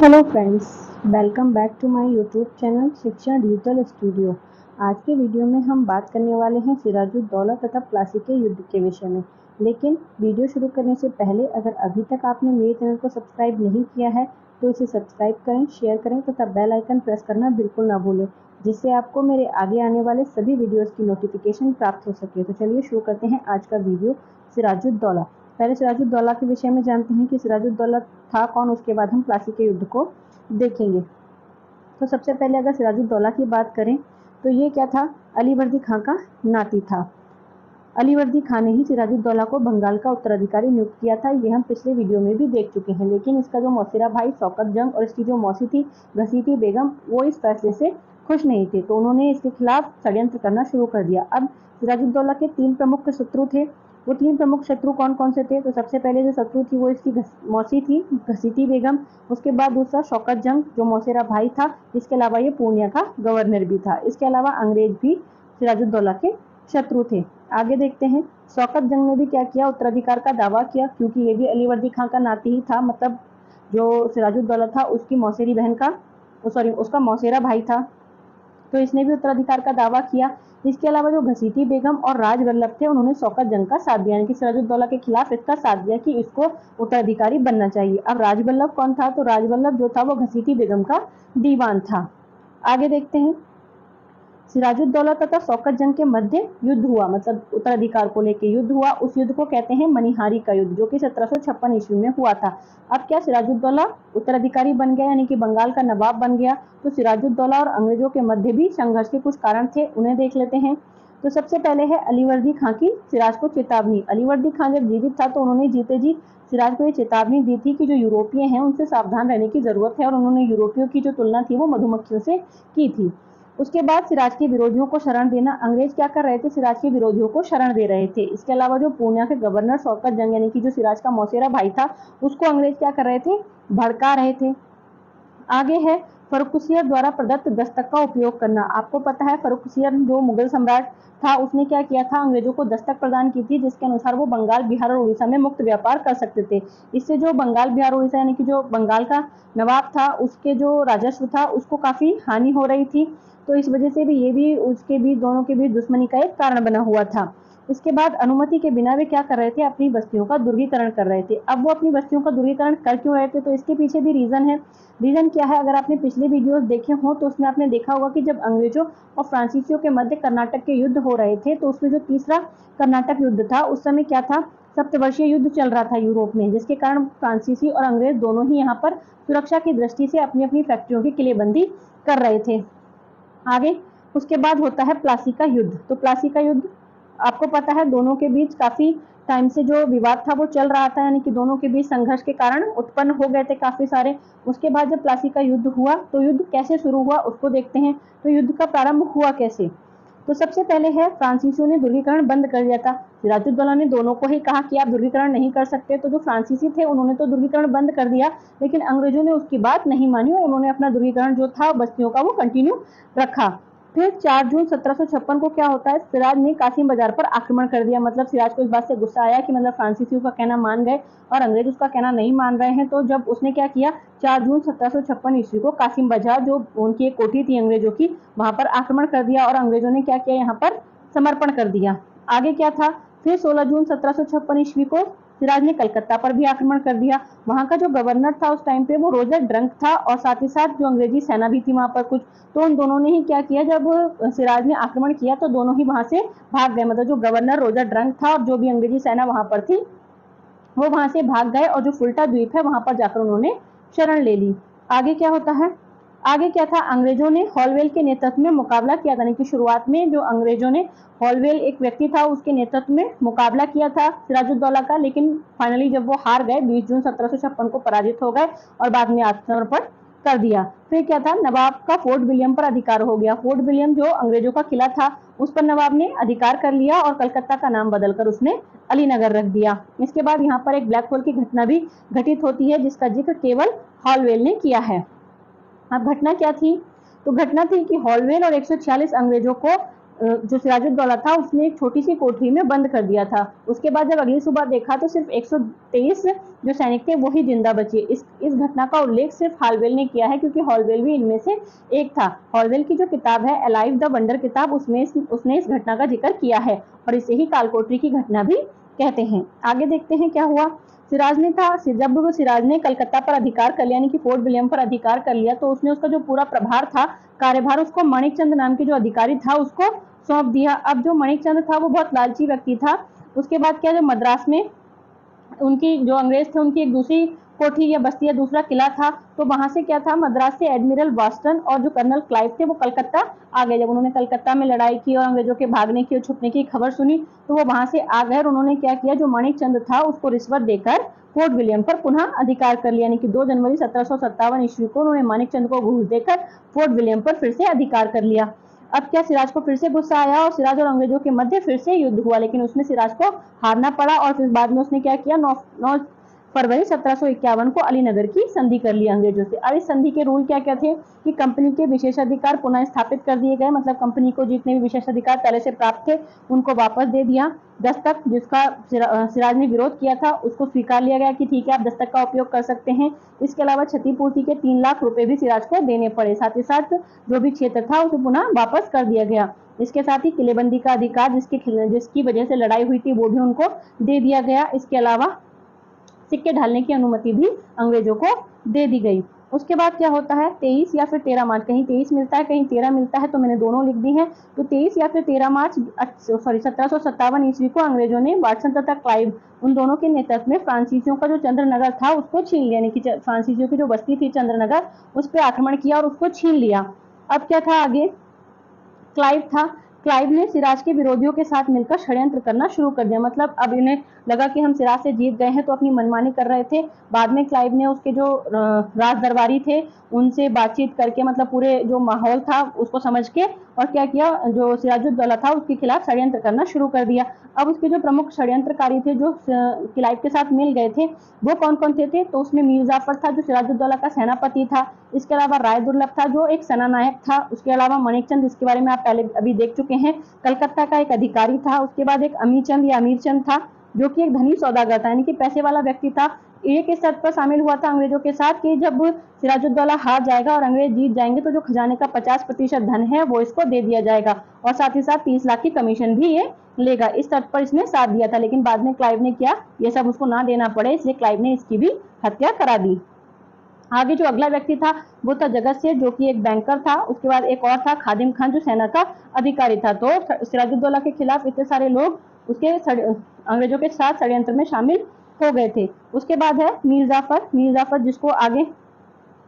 Hello friends, welcome back to my YouTube channel Shiksha digital studio. आज के video में हम बात करने वाले हैं सिराजुद्दौला तथा प्लासी के युद्ध के विषय में। लेकिन वीडियो शुरू करने से पहले अगर अभी तक आपने मेरे चैनल को सब्सक्राइब नहीं किया है तो इसे सब्सक्राइब करें, शेयर करें तथा बेल आइकन प्रेस करना बिल्कुल ना भूलें, जिससे आपको मेरे आगे आने वाले सभी वीडियोज़ की नोटिफिकेशन प्राप्त हो सके। तो चलिए शुरू करते हैं आज का वीडियो। सिराजुद्दौला, पहले सिराजुद्दौला के विषय में जानते हैं कि सिराजुद्दौला था कौन, उसके बाद हम प्लासी के युद्ध को देखेंगे। तो सबसे पहले अगर सिराजुद्दौला की बात करें तो ये क्या था, अलीवर्दी खां का नाती था। अलीवर्दी खां ने ही सिराजुद्दौला को बंगाल का उत्तराधिकारी नियुक्त किया था। ये हम पिछले वीडियो में भी देख चुके हैं। लेकिन इसका जो मौसेरा भाई शौकत जंग और इसकी जो मौसी थी घसीटी बेगम, वो इस फैसले से खुश नहीं थे, तो उन्होंने इसके खिलाफ षड्यंत्र करना शुरू कर दिया। अब सिराजुद्दौला के तीन प्रमुख शत्रु थे। वो तीन प्रमुख शत्रु कौन कौन से थे? तो सबसे पहले जो शत्रु थी वो इसकी मौसी थी घसीटी बेगम। उसके बाद दूसरा शौकत जंग जो मौसेरा भाई था। इसके अलावा ये पूर्णिया का गवर्नर भी था। इसके अलावा अंग्रेज भी सिराजुद्दौला के शत्रु थे। आगे देखते हैं, शौकत जंग ने भी क्या किया, उत्तराधिकार का दावा किया, क्योंकि ये भी अलीवर्दी खां का नाती ही था। मतलब जो सिराजुद्दौला था उसकी मौसेरी बहन का उसका मौसेरा भाई था, तो इसने भी उत्तराधिकार का दावा किया। इसके अलावा जो घसीटी बेगम और राजवल्लभ थे उन्होंने शौकत जंग का साथ दिया, यानी कि सिराजुद्दौला के खिलाफ इसका साथ दिया कि इसको उत्तराधिकारी बनना चाहिए। अब राजवल्लभ कौन था? तो राजवल्लभ जो था वो घसीटी बेगम का दीवान था। आगे देखते हैं, सिराजुद्दौला तथा शौकत जंग के मध्य युद्ध हुआ, मतलब उत्तराधिकार को लेकर युद्ध हुआ। उस युद्ध को कहते हैं मनिहारी का युद्ध, जो कि 1756 ईस्वी में हुआ था। अब क्या सिराजुद्दौला उत्तराधिकारी बन गया, यानी कि बंगाल का नवाब बन गया। तो सिराजुद्दौला और अंग्रेजों के मध्य भी संघर्ष के कुछ कारण थे, उन्हें देख लेते हैं। तो सबसे पहले है अलीवर्दी खां की सिराज को चेतावनी। अलीवर्दी खां जब जीवित था तो उन्होंने जीते जी सिराज को ये चेतावनी दी थी कि जो यूरोपीय हैं उनसे सावधान रहने की जरूरत है, और उन्होंने यूरोपियों की जो तुलना थी वो मधुमक्खियों से की थी। उसके बाद सिराज के विरोधियों को शरण देना, अंग्रेज क्या कर रहे थे, सिराज के विरोधियों को शरण दे रहे थे। इसके अलावा जो पूर्णिया के गवर्नर शौकत जंग, यानी कि जो सिराज का मौसेरा भाई था, उसको अंग्रेज क्या कर रहे थे, भड़का रहे थे। आगे है फर्रुखसियर द्वारा प्रदत्त दस्तक का उपयोग करना। आपको पता है फर्रुखसियर जो मुगल सम्राट था उसने क्या किया था, अंग्रेजों को दस्तक प्रदान की थी, जिसके अनुसार वो बंगाल, बिहार और उड़ीसा में मुक्त व्यापार कर सकते थे। इससे जो बंगाल, बिहार, उड़ीसा यानी कि जो बंगाल का नवाब था उसके जो राजस्व था उसको काफी हानि हो रही थी। तो इस वजह से भी ये भी उसके बीच, दोनों के बीच दुश्मनी का एक कारण बना हुआ था। इसके बाद अनुमति के बिना वे क्या कर रहे थे, अपनी बस्तियों का दुर्गीकरण कर रहे थे। अब वो अपनी बस्तियों का दुर्गीकरण कर क्यों रहे थे? तो इसके पीछे भी रीजन है। रीजन क्या है? अगर आपने पिछले वीडियोस देखे हो तो उसमें आपने देखा होगा कि जब अंग्रेजों और फ्रांसीसियों के मध्य कर्नाटक के युद्ध हो रहे थे, तो उसमें जो तीसरा कर्नाटक युद्ध था उस समय क्या था, सप्तवर्षीय युद्ध चल रहा था यूरोप में, जिसके कारण फ्रांसीसी और अंग्रेज दोनों ही यहाँ पर सुरक्षा की दृष्टि से अपनी अपनी फैक्ट्रियों की किलेबंदी कर रहे थे। आगे उसके बाद होता है प्लासी का युद्ध। तो प्लासी का युद्ध आपको पता है दोनों के बीच काफी टाइम से जो विवाद था वो चल रहा था, यानी कि दोनों के बीच संघर्ष के कारण उत्पन्न हो गए थे काफी सारे। उसके बाद जब प्लासी का युद्ध हुआ तो युद्ध कैसे शुरू हुआ उसको देखते हैं। तो युद्ध का प्रारंभ हुआ कैसे? तो सबसे पहले है फ्रांसीसियों ने दुर्गीकरण बंद कर दिया था। सिराजुद्दौला ने दोनों को ही कहा कि आप दुर्गीकरण नहीं कर सकते, तो जो फ्रांसीसी थे उन्होंने तो दुर्गीकरण बंद कर दिया, लेकिन अंग्रेजों ने उसकी बात नहीं मानी और उन्होंने अपना दुर्गीकरण जो था बस्तियों का वो कंटिन्यू रखा। फिर 4 जून 1756 को क्या होता है, सिराज ने कासिम बाजार पर आक्रमण कर दिया। मतलब सिराज को इस बात से गुस्सा आया कि मतलब फ्रांसीसियों का कहना मान गए और अंग्रेज उसका कहना नहीं मान रहे हैं। तो जब उसने क्या किया, 4 जून 1756 ईस्वी को कासिम बाजार, जो उनकी एक कोठी थी अंग्रेजों की, वहां पर आक्रमण कर दिया और अंग्रेजों ने क्या किया, यहाँ पर समर्पण कर दिया। आगे क्या था, फिर 16 जून 1756 ईस्वी को सिराज ने कलकत्ता पर भी आक्रमण कर दिया। वहां का जो गवर्नर था उस टाइम पे वो रोजर ड्रंक था, और साथ ही साथ जो अंग्रेजी सेना भी थी वहां पर कुछ, तो उन दोनों ने ही क्या किया, जब सिराज ने आक्रमण किया तो दोनों ही वहां से भाग गए। मतलब जो गवर्नर रोजर ड्रंक था और जो भी अंग्रेजी सेना वहां पर थी वो वहां से भाग गए, और जो फुल्टा द्वीप है वहां पर जाकर उन्होंने शरण ले ली। आगे क्या होता है, आगे क्या था, अंग्रेजों ने हॉलवेल के नेतृत्व में मुकाबला किया था। यानी कि शुरुआत में जो अंग्रेजों ने, हॉलवेल एक व्यक्ति था, उसके नेतृत्व में मुकाबला किया था सिराजुद्दौला का, लेकिन फाइनली जब वो हार गए, 20 जून 1756 को पराजित हो गए और बाद में आत्मसमर्पण कर दिया। फिर क्या था, नवाब का फोर्ट विलियम पर अधिकार हो गया। फोर्ट विलियम जो अंग्रेजों का किला था उस पर नवाब ने अधिकार कर लिया और कलकत्ता का नाम बदलकर उसने अलीनगर रख दिया। इसके बाद यहाँ पर एक ब्लैक होल की घटना भी घटित होती है, जिसका जिक्र केवल हॉलवेल ने किया है। अब घटना क्या थी, तो घटना थी कि हॉलवेल और 146 अंग्रेजों को जो सिराजुद्दौला था उसने एक छोटी सी कोठरी में बंद कर दिया था। उसके बाद जब अगली सुबह देखा तो सिर्फ 123 जो सैनिक थे वो ही जिंदा बचे। इस घटना का उल्लेख सिर्फ हॉलवेल ने किया है, क्योंकि हॉलवेल भी इनमें से एक था। हॉलवेल की जो किताब है अलाइव द वंडर किताब, उसमें उसने इस घटना का जिक्र किया है और इसे ही कालकोठरी की घटना भी कहते हैं। आगे देखते हैं क्या हुआ। जब सिराज ने कलकत्ता पर अधिकार कर लिया, यानी कि फोर्ट विलियम पर अधिकार कर लिया, तो उसने उसका जो पूरा प्रभार था, कार्यभार उसको माणिक चंद नाम के जो अधिकारी था उसको सौंप दिया। अब जो माणिक चंद था वो बहुत लालची व्यक्ति था। उसके बाद क्या, जो मद्रास में उनकी जो अंग्रेज थे उनकी एक दूसरी कोठी या बस्ती या दूसरा किला था, तो वहां से क्या था, मद्रास से एडमिरल वास्टन और जो कर्नल क्लाइव थे वो कलकत्ता आ गए। जब उन्होंने कलकत्ता में लड़ाई की और अंग्रेजों के भागने की और छुपने की खबर सुनी तो वो वहां से आ गए और उन्होंने क्या किया, जो माणिक चंद था उसको रिश्वत देकर फोर्ट विलियम पर पुनः अधिकार कर लिया। यानी कि 2 जनवरी 1757 ईस्वी को उन्होंने माणिक चंद को घूस देकर फोर्ट विलियम पर फिर से अधिकार कर लिया। अब क्या, सिराज को फिर से गुस्सा आया और सिराज और अंग्रेजों के मध्य फिर से युद्ध हुआ, लेकिन उसमें सिराज को हारना पड़ा और फिर बाद में उसने क्या किया, 9 फरवरी 1751 को अलीनगर की संधि कर ली अंग्रेजों से। अब इस संधि के रूल क्या क्या थे कि कंपनी के विशेषाधिकार पुनः स्थापित कर दिए गए, मतलब कंपनी को जितने भी विशेषाधिकार पहले से प्राप्त थे उनको वापस दे दिया। दस्तक, जिसका सिराज ने विरोध किया था, उसको स्वीकार लिया गया कि ठीक है आप दस्तक का उपयोग कर सकते हैं। इसके अलावा क्षतिपूर्ति के 3 लाख रुपए भी सिराज को देने पड़े। साथ ही साथ जो भी क्षेत्र था उसे पुनः वापस कर दिया गया। इसके साथ ही किलेबंदी का अधिकार जिसकी वजह से लड़ाई हुई थी वो भी उनको दे दिया गया। इसके अलावा सिक्के ढालने की अनुमति भी अंग्रेजों को दे दी गई। उसके बाद क्या होता है, 23 या फिर 13 मार्च, कहीं 23 मिलता है कहीं 13 मिलता है, तो मैंने दोनों लिख दी है। तो 23 या फिर 13 मार्च 1757 ईस्वी को अंग्रेजों ने वाटसन तथा क्लाइव उन दोनों के नेतृत्व में फ्रांसीसियों का जो चंद्रनगर था उसको छीन लिया। यानी कि फ्रांसीसियों की जो बस्ती थी चंद्रनगर, उस पर आक्रमण किया और उसको छीन लिया। अब क्या था आगे, क्लाइव था। क्लाइव ने सिराज के विरोधियों के साथ मिलकर षड्यंत्र करना शुरू कर दिया। मतलब अब इन्हें लगा कि हम सिराज से जीत गए हैं तो अपनी मनमानी कर रहे थे। बाद में क्लाइव ने उसके जो राज दरबारी थे उनसे बातचीत करके, मतलब पूरे जो माहौल था उसको समझ के, और क्या किया, जो सिराजुद्दौला था उसके खिलाफ षड्यंत्र करना शुरू कर दिया। अब उसके जो प्रमुख षड्यंत्रकारी थे जो क्लाइव के साथ मिल गए थे वो कौन कौन थे, तो उसमें मीर जाफर था जो सिराजुद्दौला का सेनापति था। इसके अलावा राय दुर्लभ था जो एक सेनानायक था। उसके अलावा माणिक चंद, इसके बारे में आप पहले अभी देख चुके हैं, कलकत्ता का एक अधिकारी था। उसके बाद एक अमीर चंद या अमीर चंद था जो कि एक धनी सौदागर था, यानी कि पैसे वाला व्यक्ति था। एक इस शर्त पर शामिल हुआ था अंग्रेजों के साथ कि जब सिराजुद्दौला हार जाएगा और अंग्रेज जीत जाएंगे तो जो खजाने का 50% धन है वो इसको दे दिया जाएगा और साथ ही साथ 30 लाख की कमीशन भी ये लेगा। इस शर्त पर इसने साथ दिया था, लेकिन बाद में क्लाइव ने किया, ये सब उसको ना देना पड़े, इसलिए क्लाइव ने इसकी भी हत्या करा दी। आगे जो अगला व्यक्ति था वो था जगत सेठ जो कि एक बैंकर था। उसके बाद एक और था खादिम खान जो सेना का अधिकारी था। तो सिराजुद्दौला के खिलाफ इतने सारे लोग उसके अंग्रेजों के साथ षड्यंत्र में शामिल हो गए थे। उसके बाद है मीर जाफर जिसको आगे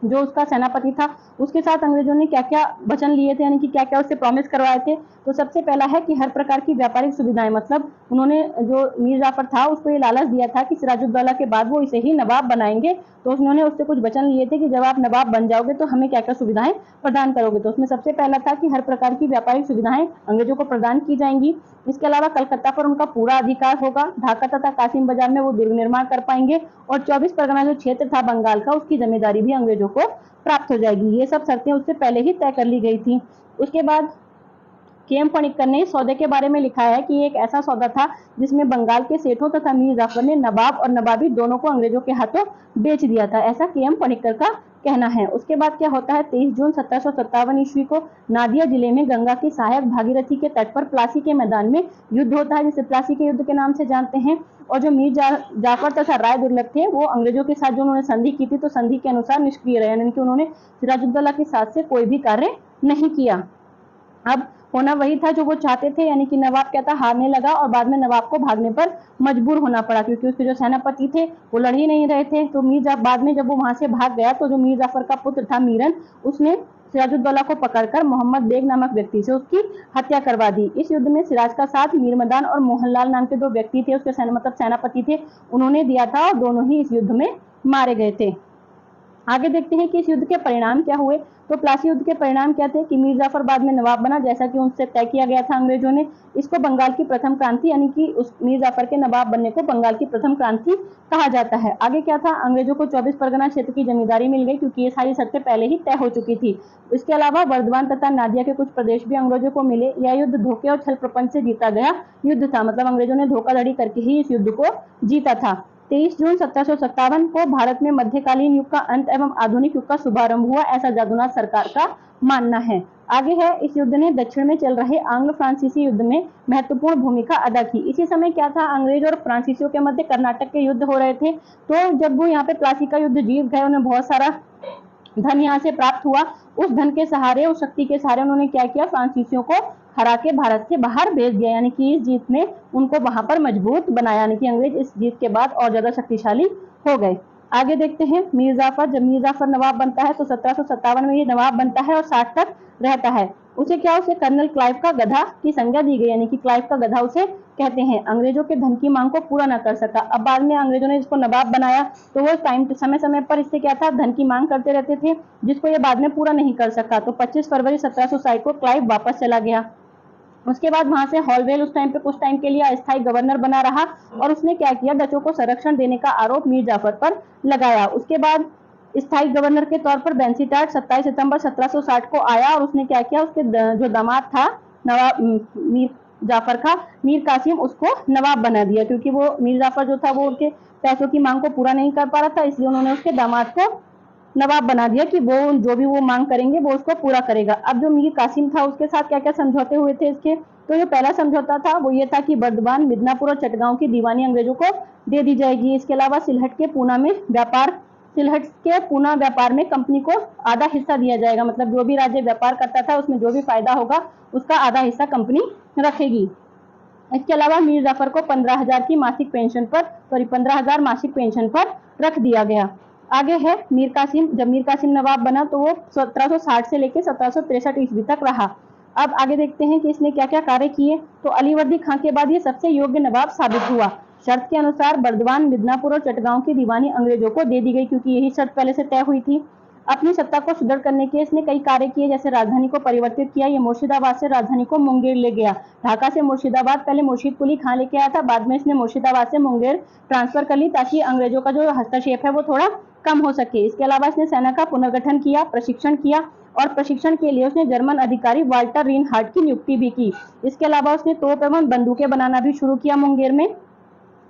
जो उसका सेनापति था उसके साथ अंग्रेजों ने क्या क्या वचन लिए थे, यानी कि क्या क्या उससे प्रॉमिस करवाए थे। तो सबसे पहला है कि हर प्रकार की व्यापारिक सुविधाएं, मतलब उन्होंने जो मीर जाफर था उसको ये लालच दिया था कि सिराजुद्दौला के बाद वो इसे ही नवाब बनाएंगे। तो उन्होंने उससे कुछ वचन लिए थे कि जब आप नवाब बन जाओगे तो हमें क्या क्या सुविधाएं प्रदान करोगे। तो उसमें सबसे पहला था कि हर प्रकार की व्यापारिक सुविधाएं अंग्रेजों को प्रदान की जाएंगी। इसके अलावा कलकत्ता पर उनका पूरा अधिकार होगा। ढाका तथा कासिम बाजार में वो दुर्ग निर्माण कर पाएंगे और 24 परगना जो क्षेत्र था बंगाल का उसकी जिम्मेदारी भी अंग्रेजों को प्राप्त हो जाएगी। ये सब शर्तें उससे पहले ही तय कर ली गई थी। उसके बाद के.एम. पणिक्कर ने सौदे के बारे में लिखा है कि एक ऐसा सौदा था जिसमें बंगाल के सेठों तथा मीर जाफर ने नवाब और नवाबी दोनों को अंग्रेजों के हाथों बेच दिया था, ऐसा के.एम. पणिक्कर का कहना है। उसके बाद क्या होता है, 23 जून 1757 ईस्वी को नादिया जिले में गंगा की सहायक भागीरथी के तट पर प्लासी के मैदान में युद्ध होता है, जिसे प्लासी के युद्ध के नाम से जानते हैं। और जो मीर जाफर तथा राय दुर्लभ थे वो अंग्रेजों के साथ जो उन्होंने संधि की थी तो संधि के अनुसार निष्क्रिय रहे, यानी कि उन्होंने सिराजुद्दौला के साथ से कोई भी कार्य नहीं किया। अब होना वही था जो वो चाहते थे, यानी कि नवाब क्या था, हारने लगा और बाद में नवाब को भागने पर मजबूर होना पड़ा क्योंकि उसके जो सेनापति थे वो लड़ ही नहीं रहे थे। तो बाद में जब वो वहां से भाग गया तो जो मीर जाफर का पुत्र था मीरन, उसने सिराजुद्दौला को पकड़कर मोहम्मद बेग नामक व्यक्ति से उसकी हत्या करवा दी। इस युद्ध में सिराज का साथ मीरमदान और मोहनलाल नाम के दो व्यक्ति थे, उसके मतलब सेनापति थे, उन्होंने दिया था और दोनों ही इस युद्ध में मारे गए थे। आगे देखते हैं कि इस युद्ध के परिणाम क्या हुए। तो प्लासी युद्ध के परिणाम क्या थे कि मीर जाफर बाद में नवाब बना, जैसा कि उनसे तय किया गया था अंग्रेजों ने। इसको बंगाल की प्रथम क्रांति, यानी कि उस मीर जाफर के नवाब बनने को बंगाल की प्रथम क्रांति कहा जाता है। आगे क्या था, अंग्रेजों को 24 परगना क्षेत्र की जमींदारी मिल गई, क्योंकि ये सारी शर्तें पहले ही तय हो चुकी थी। इसके अलावा वर्धमान तथा नादिया के कुछ प्रदेश भी अंग्रेजों को मिले। यह युद्ध धोखे और छल प्रपंच से जीता गया युद्ध था, मतलब अंग्रेजों ने धोखाधड़ी करके ही इस युद्ध को जीता था। 23 जून 1757 को भारत में मध्यकालीन युग का अंत एवं आधुनिक युग का शुभारंभ हुआ, ऐसा जादूनाथ सरकार का मानना है। आगे है, इस युद्ध ने दक्षिण में चल रहे आंग्लो फ्रांसीसी युद्ध में महत्वपूर्ण भूमिका अदा की। इसी समय क्या था, अंग्रेज और फ्रांसीसियों के मध्य कर्नाटक के युद्ध हो रहे थे। तो जब वो यहाँ पे प्लासी का युद्ध जीत गए, उन्हें बहुत सारा धन यहाँ से प्राप्त हुआ। उस धन के सहारे, उस शक्ति के सहारे उन्होंने क्या किया, फ्रांसीसियों को हरा के भारत से बाहर भेज दिया, यानी कि इस जीत ने उनको वहां पर मजबूत बनाया, यानी कि अंग्रेज इस जीत के बाद और ज्यादा शक्तिशाली हो गए। आगे देखते हैं मीर जाफर। जब मीर जाफर नवाब बनता है तो 1757 में ये नवाब बनता है और 60 तक रहता है। उसे कर्नल क्लाइव का गधा की संज्ञा दी गई, यानी कि क्लाइव का गधा उसे कहते हैं। अंग्रेजों के धन की मांग को पूरा न कर सका। अब बाद में अंग्रेजों ने इसको नवाब बनाया, तो वो समय समय पर इससे क्या था, धन की मांग करते रहते थे, जिसको ये बाद में पूरा नहीं कर सका। तो 25 फरवरी 1760 को क्लाइव वापस चला गया। उसके बाद वहां से हॉलवेल उस टाइम पे कुछ टाइम के लिए अस्थायी गवर्नर बना रहा, और उसने क्या किया, डचों को संरक्षण देने का आरोप मीर जाफर पर लगाया। उसके बाद स्थायी गवर्नर के तौर पर बेंसीटाट 27 सितंबर 1760 को आया, और उसने क्या किया, उसके जो दामाद था नवाब मीर जाफर का, मीर कासिम, उसको नवाब बना दिया। क्योंकि वो मीर जाफर जो था वो उनके पैसों की मांग को पूरा नहीं कर पा रहा था, इसलिए उन्होंने उसके दामाद को नवाब बना दिया कि वो जो भी वो मांग करेंगे वो उसको पूरा करेगा। अब जो मीर कासिम था उसके साथ क्या क्या समझौते हुए थे इसके, तो जो पहला समझौता था वो ये था कि बर्दवान, मिदनापुर और चटगांव की दीवानी अंग्रेजों को दे दी जाएगी। इसके अलावा सिलहट के पूना व्यापार में कंपनी को आधा हिस्सा दिया जाएगा, मतलब जो भी राज्य व्यापार करता था उसमें जो भी फायदा होगा उसका आधा हिस्सा कंपनी रखेगी। इसके अलावा मीर जाफर को 15,000 मासिक पेंशन पर रख दिया गया। आगे है मीर कासिम। जब मीर कासिम नवाब बना तो वो 1760 से लेकर 1763 ईस्वी तक रहा। अब आगे देखते हैं कि इसने क्या क्या कार्य किए। तो अलीवर्दी खां के बाद ये सबसे योग्य नवाब साबित हुआ। शर्त के अनुसार बर्दवान, मिदनापुर और चटगांव की दीवानी अंग्रेजों को दे दी गई, क्योंकि यही शर्त पहले से तय हुई थी। अपनी सत्ता को सुदृढ़ करने के इसने कई कार्य किए, जैसे राजधानी को परिवर्तित किया। ये मुर्शिदाबाद से राजधानी को मुंगेर ले गया। ढाका से मुर्शिदाबाद पहले मुर्शीद कुली खां लेके आया था, बाद में इसने मुर्शिदाबाद से मुंगेर ट्रांसफर कर ली, ताकि अंग्रेजों का जो हस्तक्षेप है वो थोड़ा कम हो सके। इसके अलावा इसने सेना का पुनर्गठन किया, प्रशिक्षण किया, और प्रशिक्षण के लिए उसने जर्मन अधिकारी वाल्टर रीनहार्ट की नियुक्ति भी की। इसके अलावा उसने तोप एवं बंदूकें बनाना भी शुरू किया मुंगेर में।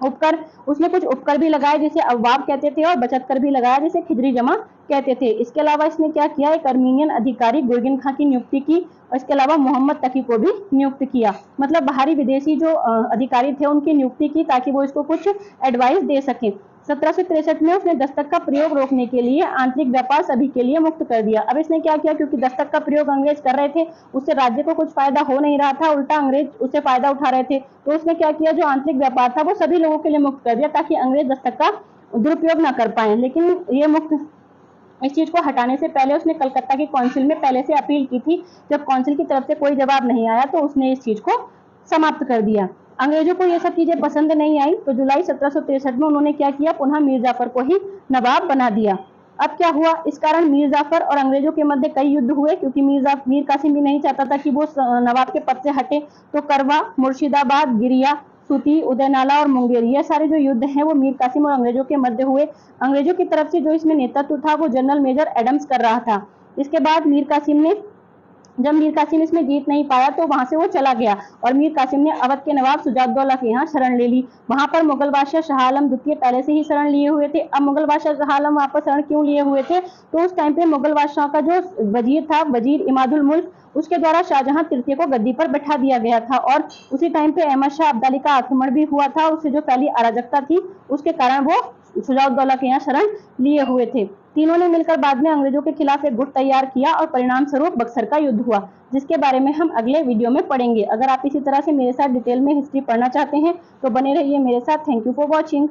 उसने कुछ उपकर भी लगाए, जिसे अववाब कहते थे, और बचत कर भी लगाया, जिसे खिजरी जमा कहते थे। इसके अलावा इसने क्या किया, एक अर्मीनियन अधिकारी गुर्गिन खां की नियुक्ति की, और इसके अलावा मोहम्मद तकी को भी नियुक्त किया। मतलब बाहरी विदेशी जो अधिकारी थे उनकी नियुक्ति की, ताकि वो इसको कुछ एडवाइस दे सके। 1763 में उसने दस्तक का प्रयोग रोकने के लिए आंतरिक व्यापार सभी के लिए मुक्त कर दिया। अब इसने क्या किया, क्योंकि दस्तक का प्रयोग अंग्रेज कर रहे थे, उससे राज्य को कुछ फायदा हो नहीं रहा था, उल्टा अंग्रेज उससे फायदा उठा रहे थे। तो उसने क्या किया, जो आंतरिक व्यापार था वो सभी लोगों के लिए मुक्त कर दिया, ताकि अंग्रेज दस्तक का दुरुपयोग न कर पाए। लेकिन ये इस चीज को हटाने से पहले उसने कलकत्ता की काउंसिल में पहले से अपील की थी। जब काउंसिल की तरफ से कोई जवाब नहीं आया तो उसने इस चीज को समाप्त कर दिया। अंग्रेजों को ये सब चीजें पसंद नहीं आई, तो जुलाई 1763 में उन्होंने क्या किया, पुनः मीर जाफर को ही नवाब बना दिया। अब क्या हुआ, इस कारण मीर जाफर और अंग्रेजों के मध्य कई युद्ध हुए, क्योंकि मीर कासिम भी नहीं चाहता था कि वो नवाब के पद से हटे। तो करवा, मुर्शिदाबाद, गिरिया, सूती, उदयनाला और मुंगेर, ये सारे जो युद्ध हैं वो मीर कासिम और अंग्रेजों के मध्य हुए। अंग्रेजों की तरफ से जो इसमें नेतृत्व था वो जनरल मेजर एडम्स कर रहा था। इसके बाद जब मीर कासिम इसमें जीत नहीं पाया तो वहां से वो चला गया, और मीर कासिम ने अवध के नवाब सुजाउद्दौला के यहाँ शरण ले ली। वहां पर मुगल बादशाह शाह आलम द्वितीय पहले से ही शरण लिए हुए थे। अब मुगल बादशाह शाह आलम वहां पर शरण क्यों लिए हुए थे, तो उस टाइम पे मुगल बादशाह का जो वजीर था, वजीर इमादुल मुल्क, उसके द्वारा शाहजहां तृतीय को गद्दी पर बैठा दिया गया था, और उसी टाइम पे अहमद शाह अब्दाली का आक्रमण भी हुआ था। उससे जो पहली अराजकता थी उसके कारण वो सुजाउद्दौला के यहाँ शरण लिए हुए थे। तीनों ने मिलकर बाद में अंग्रेजों के खिलाफ एक गुट तैयार किया, और परिणाम स्वरूप बक्सर का युद्ध हुआ, जिसके बारे में हम अगले वीडियो में पढ़ेंगे। अगर आप इसी तरह से मेरे साथ डिटेल में हिस्ट्री पढ़ना चाहते हैं तो बने रहिए मेरे साथ। Thank you for watching.